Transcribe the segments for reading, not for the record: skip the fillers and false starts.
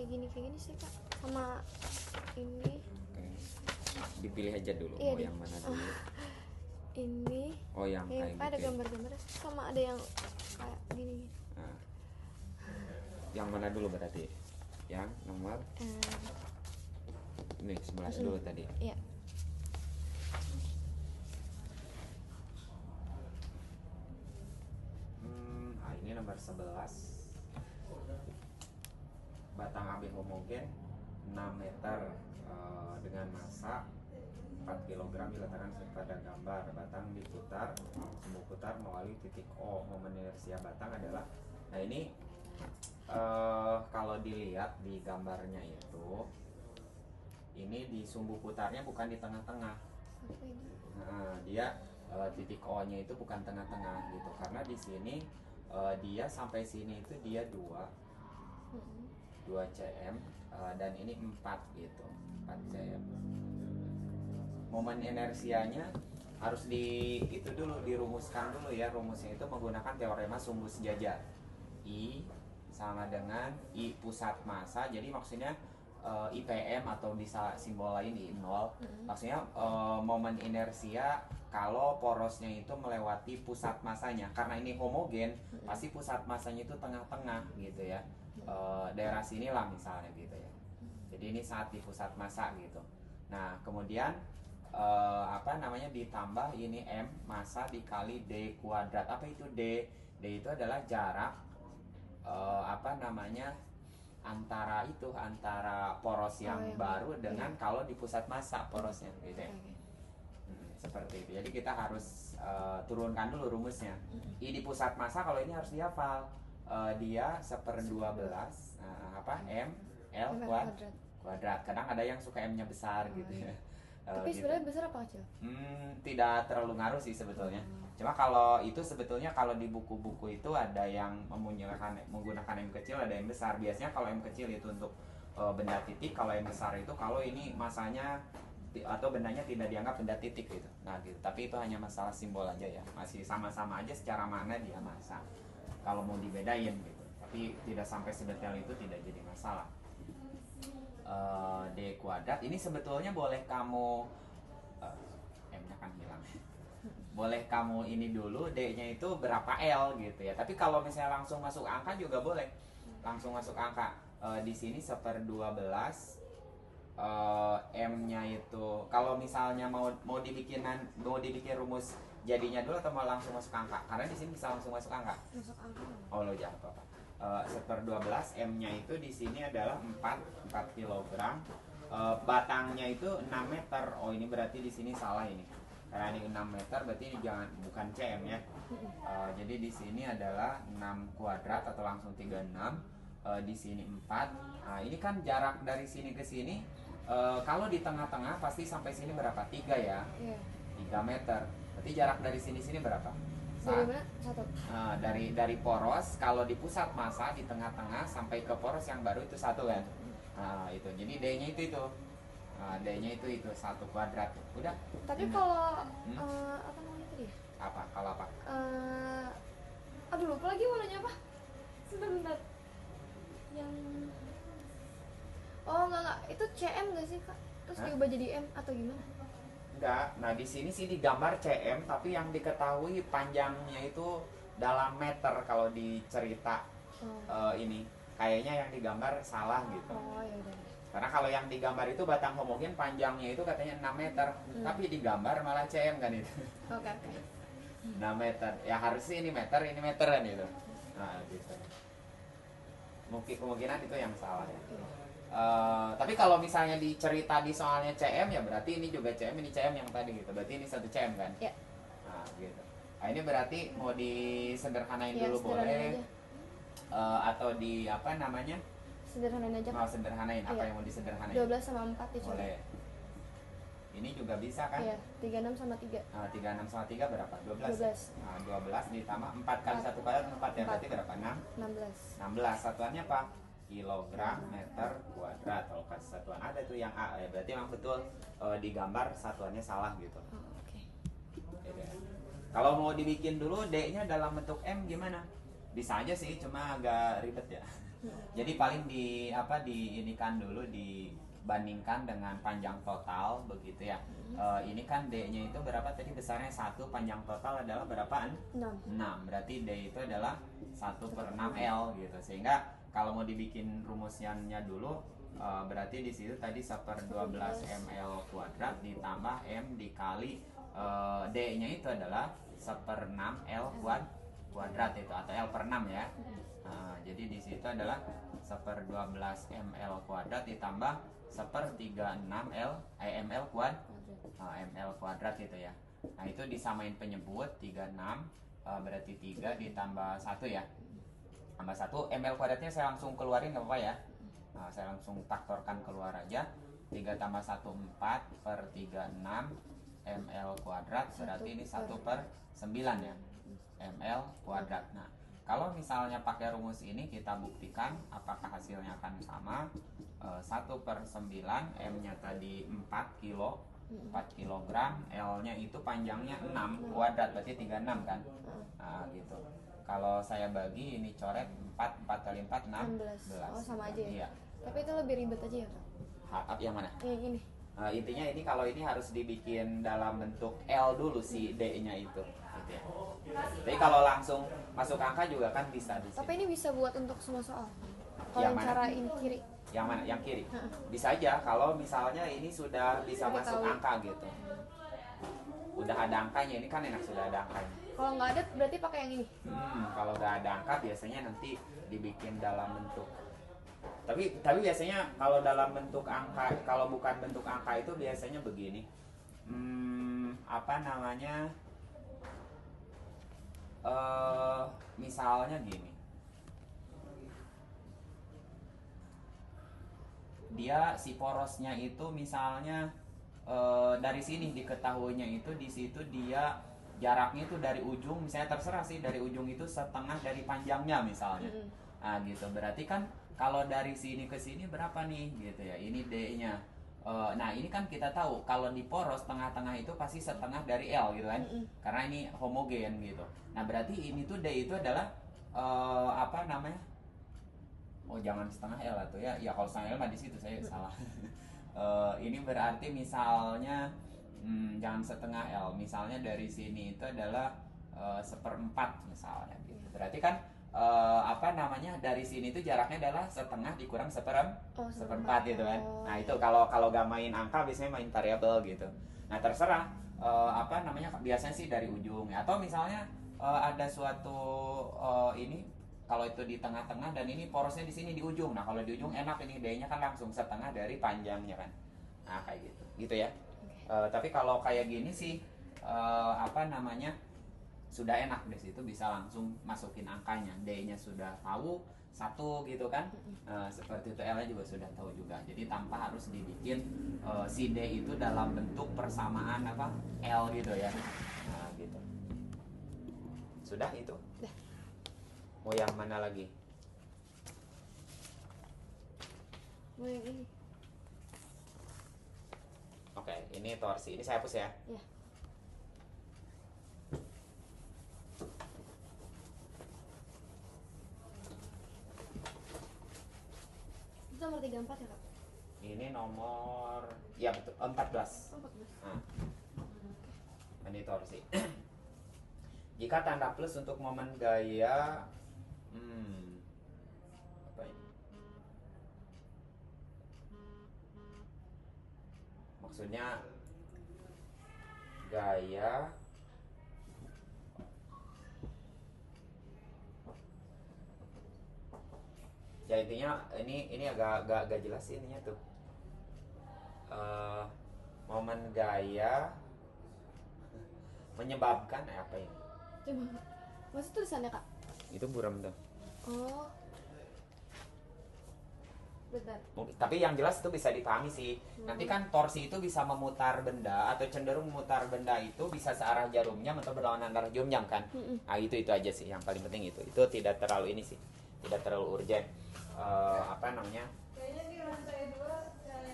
kayak gini sih Kak. Sama ini. Oke. Dipilih aja dulu Iya, mau yang mana dulu. Ini. Oh yang kayak ada gitu. gambar-gambar sama ada yang kayak gini. Nah. Yang mana dulu berarti? Yang nomor ini 11 dulu tadi. Iya. Ini nomor 11. Batang AB homogen 6 meter dengan massa 4 kg diletakkan pada gambar. Batang diputar, sumbu putar melalui titik O. Momen inersia batang adalah, nah ini kalau dilihat di gambarnya itu, ini di sumbu putarnya bukan di tengah-tengah. Nah, dia titik O-nya itu bukan tengah-tengah gitu, karena di sini dia sampai sini itu dia 2 cm dan ini 4 gitu, 4 cm. Momen inersianya harus itu dulu dirumuskan dulu ya. Rumusnya itu menggunakan teorema sumbu sejajar. I sama dengan I pusat massa. Jadi maksudnya IPM atau bisa simbol lain I0. Maksudnya momen inersia kalau porosnya itu melewati pusat massanya. Karena ini homogen, pasti pusat massanya itu tengah-tengah gitu ya. Daerah sinilah misalnya gitu ya. Jadi ini saat di pusat massa gitu. Nah, kemudian ditambah ini M massa dikali D kuadrat. Apa itu D? D itu adalah jarak antara poros yang baru dengan kalau di pusat massa porosnya gitu ya. Seperti itu. Jadi kita harus turunkan dulu rumusnya. I di pusat massa kalau ini harus dihafal. Dia 1/12 M L kuadrat. Kadang ada yang suka M-nya besar gitu ya. Tapi sebenarnya besar apa kecil? Tidak terlalu ngaruh sih sebetulnya. Cuma kalau itu sebetulnya kalau di buku-buku itu ada yang menggunakan M kecil, ada yang besar. Biasanya kalau M kecil itu untuk benda titik, kalau M besar itu kalau ini masanya atau bendanya tidak dianggap benda titik gitu. Nah gitu. Tapi itu hanya masalah simbol aja ya. Masih sama-sama aja secara mana dia massa. Kalau mau dibedain gitu. Tapi tidak sampai sedetail itu, tidak jadi masalah. D kuadrat ini sebetulnya boleh kamu M-nya kan hilang. Boleh kamu ini dulu D-nya itu berapa L gitu ya. Tapi kalau misalnya langsung masuk angka juga boleh. Langsung masuk angka. Di sini 1/12 M-nya itu kalau misalnya mau dibikin rumus jadinya dulu atau mau langsung masuk angka? Karena di sini bisa langsung masuk angka. Masuk angka. Oh lo jangan apa-apa. 1/12 M-nya itu di sini adalah 4 kg. Batangnya itu 6 meter. Oh ini berarti di sini salah ini. Karena ini 6 meter berarti ini bukan cm ya. Jadi di sini adalah 6 kuadrat atau langsung 36. Di sini 4. Nah, ini kan jarak dari sini ke sini. Kalau di tengah-tengah pasti sampai sini berapa? 3 ya. 3 meter. Berarti jarak dari sini berapa? Dari mana? 1. Dari poros, kalau di pusat massa di tengah-tengah sampai ke poros yang baru itu 1 kan. Nah, itu. Jadi D-nya itu. D-nya itu 1 kuadrat. Udah. Tapi kalau apa namanya tadi ya? Apa? Kalau apa? Aduh lupa lagi warnanya apa? Sebentar. Yang enggak. Itu CM nggak sih Kak? Terus diubah jadi M atau gimana? Enggak. Nah, di sini sih digambar CM, tapi yang diketahui panjangnya itu dalam meter kalau di cerita ini. Kayaknya yang digambar salah gitu. Oh, ya udah. Karena kalau yang digambar itu batang homogen panjangnya itu katanya 6 meter, tapi digambar malah CM kan itu. Oke. 6 meter. Ya harusnya ini meteran gitu. Nah, gitu. Kemungkinan itu yang salah ya. Tapi kalau misalnya dicerita di soalnya CM ya berarti ini juga CM, ini CM yang tadi gitu. Berarti ini 1 CM kan? Iya. Nah, gitu. Nah, ini berarti mau disederhanain Ya, dulu boleh. Atau di apa namanya? Sederhanain aja. Mau sederhanain apa yang mau disederhanain? 12 sama 4 dicoba. Boleh. Ini juga bisa kan? Iya, 36 sama 3. 36 sama 3 berapa? 12. 12. Nah, 12 ditambah 4 kali 1 kuadrat 4 ya, berarti berapa? 16. 16. Satuannya apa? Kilogram meter kuadrat. Kalau kasih satuan ada tuh yang A ya, berarti memang betul digambar satuannya salah gitu. Oke. Kalau mau dibikin dulu D-nya dalam bentuk M gimana? Bisa aja sih, cuma agak ribet ya. Jadi paling diinikan dulu, dibandingkan dengan panjang total begitu ya. Ini kan D-nya itu berapa tadi, besarnya 1, panjang total adalah berapaan? 6. Berarti D itu adalah 1/6L gitu. Sehingga kalau mau dibikin rumusnya dulu, berarti di situ tadi 1/12 ml kuadrat ditambah M dikali D-nya itu adalah 1/6 L kuadrat itu, atau L/6 ya. Jadi di situ adalah 1/12 ml kuadrat ditambah 1/36 ml kuadrat gitu ya. Nah itu disamain penyebut 36, berarti 3 ditambah 1 ya, tambah 1 ml kuadratnya saya langsung keluarin nggak apa-apa ya. Saya langsung faktorkan keluar aja. 3 tambah 1 4/36 ml kuadrat, berarti ini 1/9 ya, ml kuadrat. Nah kalau misalnya pakai rumus ini kita buktikan apakah hasilnya akan sama. 1/9, M nya tadi 4 kilo, 4 kilogram, L nya itu panjangnya 6 kuadrat, berarti 36 kan. Nah gitu. Kalau saya bagi ini coret 4 kali 4 16. Oh sama aja ya? Iya. Tapi itu lebih ribet aja ya Kak? Yang mana? Yang ini. Intinya ini kalau ini harus dibikin dalam bentuk L dulu si D-nya itu gitu ya. Tapi kalau langsung masuk angka juga kan bisa di sini. Tapi ini bisa buat untuk semua soal. Kalau Yang yang mana? cara ini kiri. Yang mana? Yang kiri? Bisa aja kalau misalnya ini sudah bisa Udah masuk tahu. angka gitu. Udah ada angkanya, ini kan enak sudah ada angkanya. Kalau nggak ada berarti pakai yang ini. Kalau udah ada angka biasanya nanti dibikin dalam bentuk. Tapi biasanya kalau dalam bentuk angka, kalau bukan bentuk angka itu biasanya begini. Apa namanya? Misalnya gini. Dia si porosnya itu misalnya dari sini diketahuinya itu di situ dia jaraknya itu dari ujung, misalnya terserah sih, dari ujung itu setengah dari panjangnya misalnya. Nah gitu, berarti kan kalau dari sini ke sini berapa nih gitu ya, ini D-nya. Nah ini kan kita tahu kalau di poros tengah-tengah itu pasti setengah dari L gitu kan, karena ini homogen gitu. Nah berarti ini tuh D itu adalah apa namanya? Oh jangan setengah L atau ya kalau setengah L mah di situ saya salah. Ini berarti misalnya jangan setengah L, misalnya dari sini itu adalah 1/4 misalnya gitu. Berarti kan apa namanya, dari sini itu jaraknya adalah setengah dikurang 1/4 gitu kan. Nah itu kalau gak main angka biasanya main variabel gitu. Nah terserah apa namanya, biasanya sih dari ujung, atau misalnya ada suatu ini kalau itu di tengah-tengah dan ini porosnya di sini di ujung. Nah kalau di ujung enak, ini D-nya kan langsung setengah dari panjangnya kan. Nah kayak gitu ya. Tapi kalau kayak gini sih apa namanya, sudah enak di situ bisa langsung masukin angkanya. D-nya sudah tahu 1 gitu kan. Seperti itu, L-nya juga sudah tahu juga. Jadi tanpa harus dibikin si D itu dalam bentuk persamaan apa L gitu ya. Nah gitu. Sudah itu. Mau yang mana lagi? Mau yang ini. Oke, ini torsi. Ini saya hapus ya. Ya. Itu nomor 34 ya Kak? Ini nomor, ya betul, 14. Oh 14. Nah, ini torsi. Jika tanda plus untuk momen gaya, apa ini? Maksudnya gaya ya intinya ini agak jelas sih ininya tuh. Momen gaya menyebabkan apa ini? Coba. Masih tulisannya Kak? Itu buram tuh. Oh. Bentar. Tapi yang jelas itu bisa dipahami sih. Nanti kan torsi itu bisa memutar benda atau cenderung memutar benda itu bisa searah jarum jam atau berlawanan arah jarum jam kan. Nah itu aja sih yang paling penting itu. Itu tidak terlalu ini sih, tidak terlalu urgent. Apa namanya?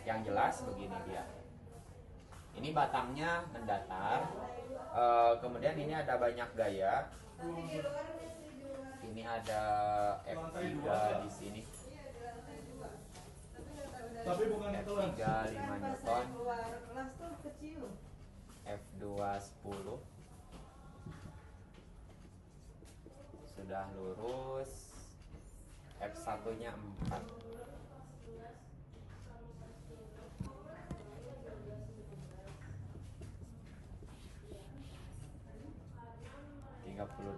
Yang jelas begini dia. Ini batangnya mendatar. Kemudian ini ada banyak gaya. Ini ada F3 di sini. Tapi bukan F3 5 Newton. F2 10. Sudah lurus. F1-nya 4.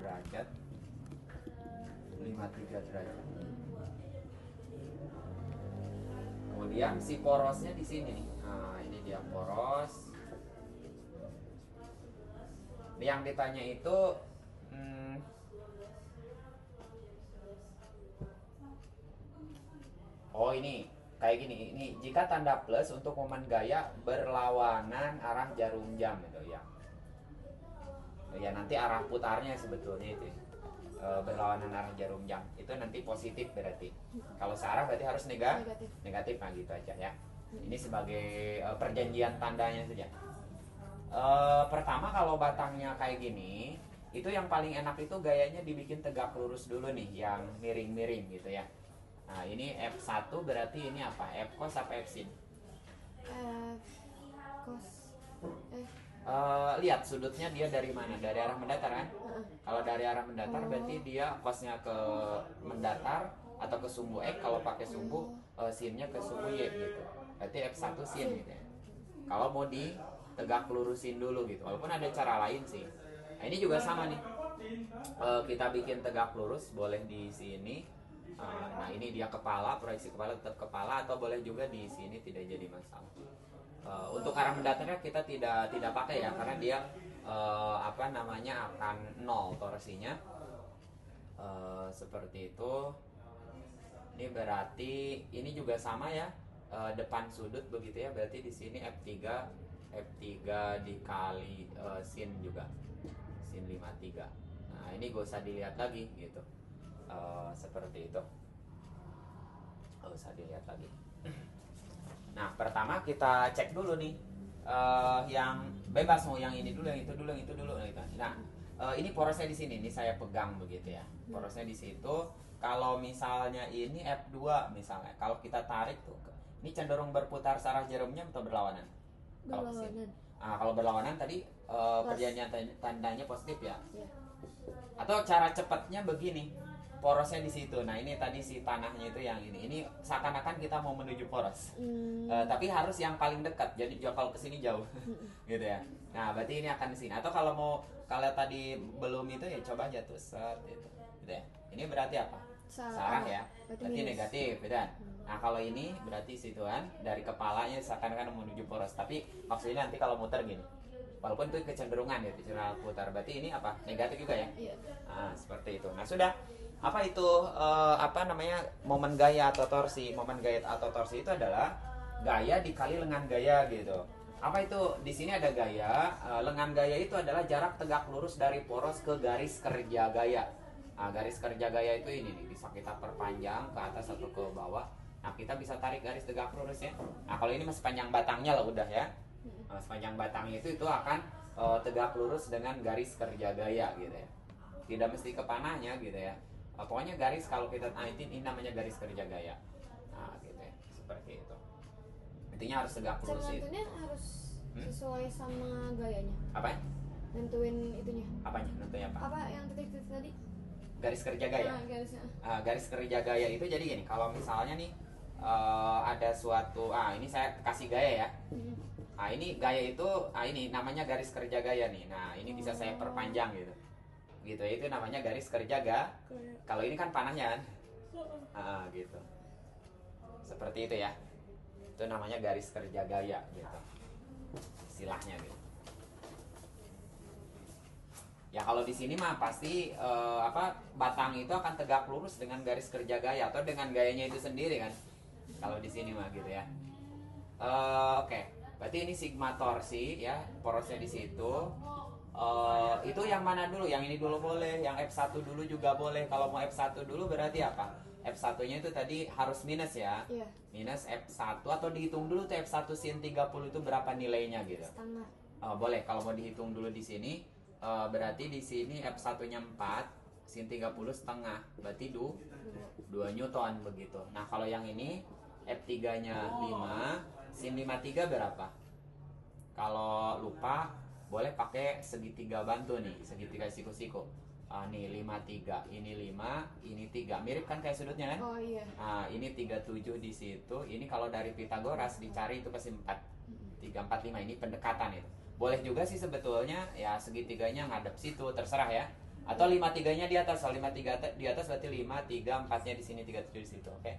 derajat 53 derajat. Kemudian si porosnya di sini nih. Nah, ini dia poros. Yang ditanya itu oh ini kayak gini. Ini jika tanda plus untuk momen gaya berlawanan arah jarum jam itu ya. Ya nanti arah putarnya sebetulnya itu berlawanan arah jarum jam itu nanti positif berarti. Kalau searah berarti harus negatif. Nah gitu aja ya. Ini sebagai perjanjian tandanya saja. Pertama kalau batangnya kayak gini, itu yang paling enak itu gayanya dibikin tegak lurus dulu nih, yang miring-miring gitu ya. Nah ini F1 berarti ini apa? F cos apa F sin? Cos. Lihat sudutnya dia dari mana? Dari arah mendatar kan? Kalau dari arah mendatar berarti dia cosnya ke mendatar atau ke sumbu X. Kalau pakai sumbu sinnya ke sumbu Y gitu. Berarti F1 sin gitu ya. Kalau mau ditegak lurusin dulu gitu. Walaupun ada cara lain sih. Nah ini juga sama nih. Kita bikin tegak lurus boleh di sini. Nah ini dia kepala, proyeksi kepala tetap kepala, atau boleh juga di sini, tidak jadi masalah. Untuk arah mendatarnya kita tidak pakai ya, karena dia akan nol torsinya. Seperti itu. Ini berarti ini juga sama ya, depan sudut begitu ya, berarti di sini F3 dikali sin juga, sin 53. Nah ini gak usah dilihat lagi gitu. Seperti itu, gak usah dilihat lagi. Nah pertama kita cek dulu nih, yang bebas mau yang ini dulu, yang itu dulu, yang itu dulu. Nah ini porosnya di sini, ini saya pegang begitu ya, porosnya di situ. Kalau misalnya ini F2 misalnya, kalau kita tarik tuh, ini cenderung berputar searah jarumnya atau berlawanan? Berlawanan. Kalau berlawanan tadi perjanjian tandanya positif ya. Atau cara cepatnya begini, porosnya di situ. Nah ini tadi si tanahnya itu yang ini seakan-akan kita mau menuju poros, tapi harus yang paling dekat. Jadi kalau kesini jauh, gitu ya. Nah berarti ini akan di sini. Atau kalau tadi belum itu ya coba aja tuh set gitu ya. Ini berarti apa? Sarah ya. Berarti negatif, kan? Nah kalau ini berarti situan dari kepalanya seakan-akan menuju poros. Tapi maksudnya nanti kalau muter gini, walaupun itu kecenderungan ya, kecenderungan putar. Berarti ini apa? Negatif juga ya? Iya. Nah seperti itu. Nah sudah. Apa itu momen gaya atau torsi? Momen gaya atau torsi itu adalah gaya dikali lengan gaya gitu. Apa itu? Di sini ada gaya. Lengan gaya itu adalah jarak tegak lurus dari poros ke garis kerja gaya. Nah, garis kerja gaya itu ini nih, bisa kita perpanjang ke atas atau ke bawah. Nah kita bisa tarik garis tegak lurus ya. Nah kalau ini masih panjang batangnya lah udah ya. Sepanjang batangnya itu akan tegak lurus dengan garis kerja gaya gitu ya. Tidak mesti ke panahnya gitu ya. Pokoknya garis, kalau kita ini namanya garis kerja gaya. Nah gitu ya, seperti itu. Intinya harus tegak lurus itu. Nentuinnya harus sesuai sama gayanya. Apa ya? Nentuin itunya. Apanya? Nentunya apa? Apa yang titik-titik tadi? Garis kerja gaya. Garisnya. Garis kerja gaya itu jadi gini. Kalau misalnya nih ada suatu, ini saya kasih gaya ya. Nah ini gaya itu, ini namanya garis kerja gaya nih. Nah ini bisa saya perpanjang gitu. Gitu, itu namanya garis kerja Kalau ini kan panahnya kan, gitu, seperti itu ya. Itu namanya garis kerja gaya gitu, istilahnya gitu. Ya kalau di sini mah pasti batang itu akan tegak lurus dengan garis kerja gaya atau dengan gayanya itu sendiri kan. Kalau di sini mah gitu ya. Oke. Berarti ini sigma torsi ya, porosnya di situ. Itu yang mana dulu? Yang ini dulu boleh, yang F1 dulu juga boleh. Kalau mau F1 dulu berarti apa? F1 nya itu tadi harus minus ya. Iya. Minus F1 atau dihitung dulu tuh F1 sin 30 itu berapa nilainya gitu. Setengah. Boleh kalau mau dihitung dulu di sini. Berarti di sini F1 nya 4. sin 30 setengah, berarti 2 Dua. Newton begitu. Nah kalau yang ini F3 nya 5, sin 53 berapa? Kalau lupa boleh pakai segitiga bantu nih, segitiga siku-siku. Nih 53, ini 5, ini 3. Mirip kan kayak sudutnya kan? Oh iya. Nah, ini 37 di situ. Ini kalau dari Pitagoras dicari itu pasti 4. 3, 4, 5 ini pendekatan itu. Boleh juga sih sebetulnya ya segitiganya ngadep situ, terserah ya. Atau 53-nya di atas. Kalau 53 di atas berarti 5, 3, 4-nya di sini, 37 di situ, oke?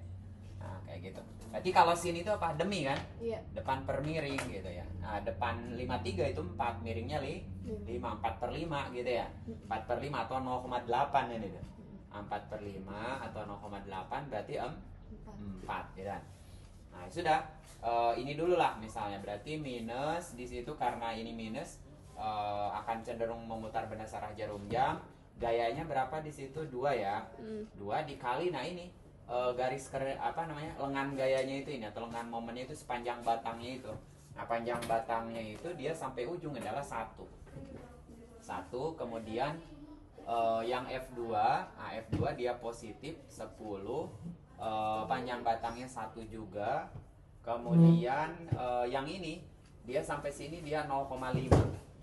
Nah, kayak gitu. Berarti kalau sin itu apa? Demi kan? Iya. Depan per miring gitu ya. Nah, depan 53 itu 4, miringnya 5, 4 per 5 gitu ya. 4 per 5 atau 0,8 ini tuh. 4 per 5 atau 0,8 berarti 4 gitu kan. Nah, sudah. Ini dulu lah misalnya, berarti minus di situ karena ini minus akan cenderung memutar berdasar arah jarum jam. Gayanya berapa di situ? 2 ya. 2 dikali, nah ini garis lengan gayanya itu ini atau lengan momennya itu sepanjang batangnya itu. Nah, panjang batangnya itu dia sampai ujung adalah 1. Kemudian yang F2, F2 dia positif 10, panjang batangnya 1 juga. Kemudian yang ini dia sampai sini dia 0,5.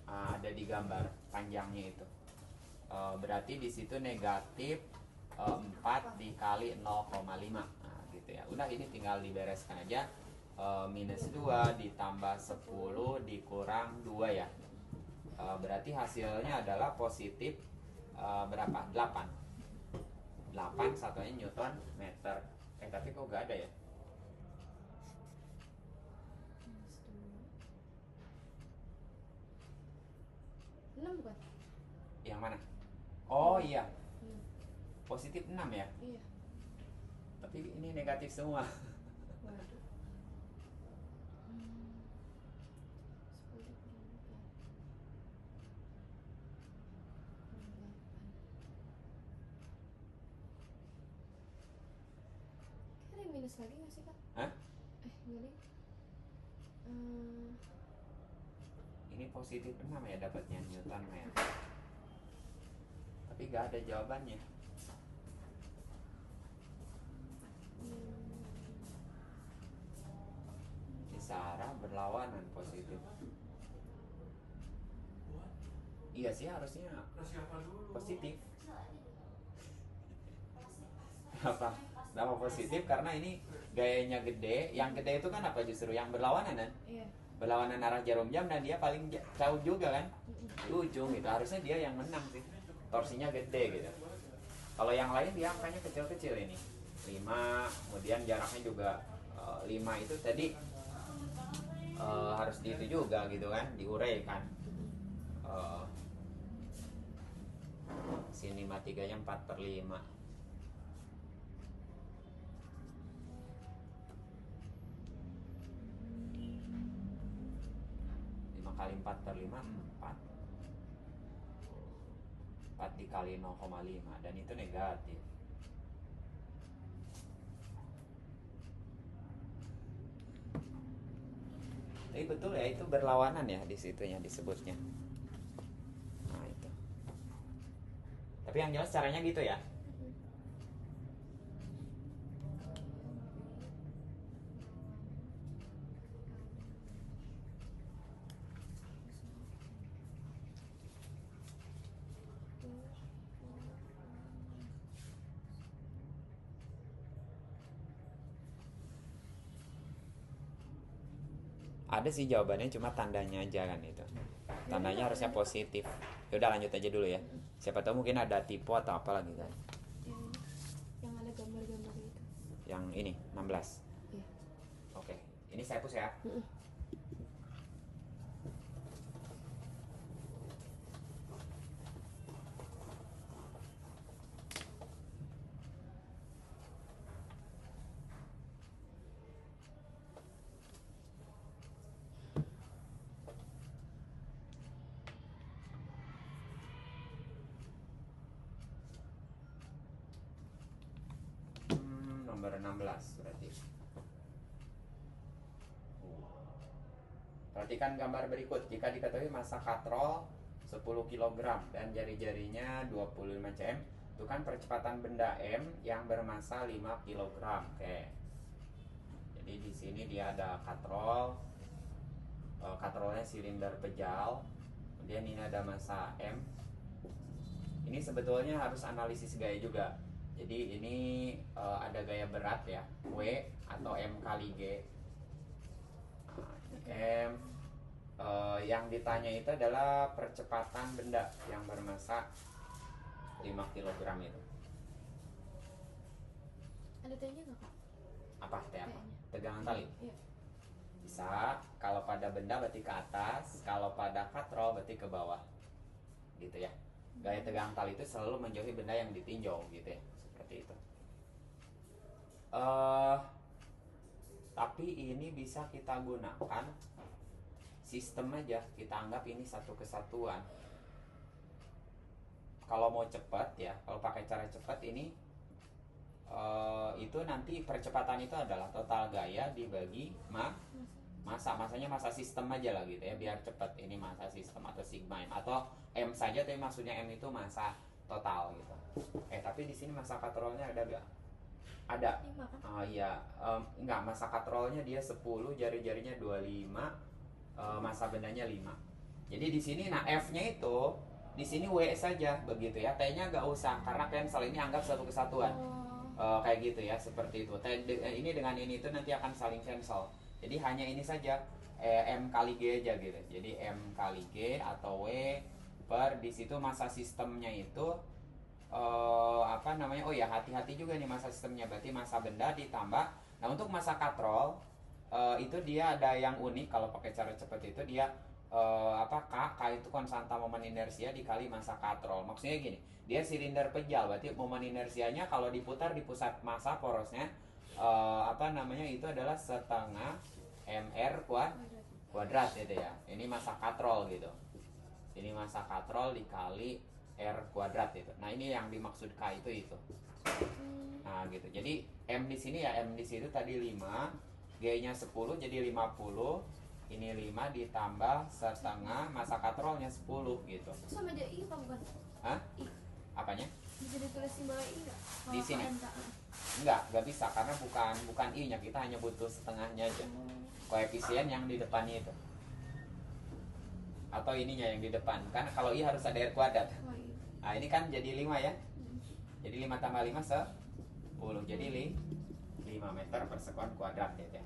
Ada di gambar panjangnya itu. Berarti di situ negatif 4 dikali 0,5. Nah, gitu ya. Udah ini tinggal dibereskan aja. Minus 2 ditambah 10 dikurang 2 ya. Berarti hasilnya adalah positif berapa? 8. 8 satunya Newton meter. Tapi kok gak ada ya? Enam bukan? Yang mana? Oh iya. Positif 6 ya? Iya. Tapi ini negatif semua. Waduh. 10 ada minus lagi nggak sih kak? Hah? Enggak deh. Ini positif 6 ya dapatnya Newton ya. Tapi gak ada jawabannya. Isara berlawanan positif. Iya sih harusnya positif. Kenapa positif? Karena ini gayanya gede. Yang gede itu kan apa justru yang berlawanan kan? Iya. Berlawanan arah jarum jam dan dia paling jauh juga kan? Di ujung gitu. Harusnya dia yang menang sih. Torsinya gede gitu. Kalau yang lain dia angkanya kecil-kecil ini. 5, kemudian jaraknya juga 5 itu tadi harus di itu juga gitu kan, diuraikan. Sin 53 nya 4 per 5. 5 kali 4 per 5 4. 4 dikali 0,5 dan itu negatif. Tapi betul ya itu berlawanan ya di situnya disebutnya. Nah itu. Tapi yang jelas caranya gitu ya. Ada sih jawabannya cuma tandanya aja kan itu. Tandanya harusnya positif. Ya udah lanjut aja dulu ya. Siapa tahu mungkin ada tipe atau apa lagi kan. Yang ada gambar-gambar itu. Yang ini 16. Iya. Oke, ini saya hapus ya. Nomor 16 berarti. Perhatikan gambar berikut. Jika diketahui massa katrol 10 kg dan jari-jarinya 25 cm, Itu kan percepatan benda M yang bermasa 5 kg. Oke. Jadi di sini dia ada katrol. Katrolnya silinder pejal. Kemudian ini ada massa M. Ini sebetulnya harus analisis gaya juga. Jadi ini ada gaya berat ya, W atau M kali G. Nah, M yang ditanya itu adalah percepatan benda yang bermassa 5 kg itu. Ada T-nya nggak kak? Apa T apa? T-nya. Tegangan tali. Iya. Bisa, kalau pada benda berarti ke atas, kalau pada katrol berarti ke bawah. Gitu ya. Gaya tegangan tali itu selalu menjauhi benda yang ditinjau gitu ya. Seperti itu. Tapi ini bisa kita gunakan sistem aja, kita anggap ini satu kesatuan. Kalau mau cepat ya, kalau pakai cara cepat ini itu nanti percepatan itu adalah total gaya dibagi masanya masa sistem aja lah gitu ya, biar cepat. Ini masa sistem atau sigma M atau M saja, tapi maksudnya M itu masa total gitu. Tapi di sini masa katrolnya ada gak? Ada. 5 kan? Iya, enggak, masa katrolnya dia 10, jari-jarinya 25, masa bendanya 5. Jadi di sini nah F-nya itu di sini W saja begitu ya. T-nya nggak usah karena cancel, ini anggap satu kesatuan. Kayak gitu ya, seperti itu. Ini dengan ini itu nanti akan saling cancel. Jadi hanya ini saja, M kali G aja gitu. Jadi M kali G atau W per di situ masa sistemnya itu apa namanya? Oh ya, hati-hati juga nih masa sistemnya, berarti masa benda ditambah. Nah, untuk masa katrol itu dia ada yang unik kalau pakai cara cepat itu dia K itu konstanta momen inersia dikali masa katrol. Maksudnya gini, dia silinder pejal, berarti momen inersianya kalau diputar di pusat massa porosnya itu adalah setengah mr kuadrat gitu ya. Ini masa katrol gitu. Ini masa katrol dikali r kuadrat itu. Nah, ini yang dimaksud K itu. Nah, gitu. Jadi M di sini ya, M di situ tadi 5, G-nya 10 jadi 50. Ini 5 ditambah setengah masa katrolnya 10 gitu. Itu sama aja I apa bukan? Hah? I. Apanya? Bisa ditulis simbol I nggak? Di sini? Enggak bisa karena bukan I-nya, kita hanya butuh setengahnya aja. Koefisien yang di depannya itu. Atau ininya yang di depan. Kan kalau I harus ada R kuadrat. Nah, ini kan jadi 5 ya. Jadi 5 tambah 5 10. Jadi 5 meter per sekon kuadrat ya.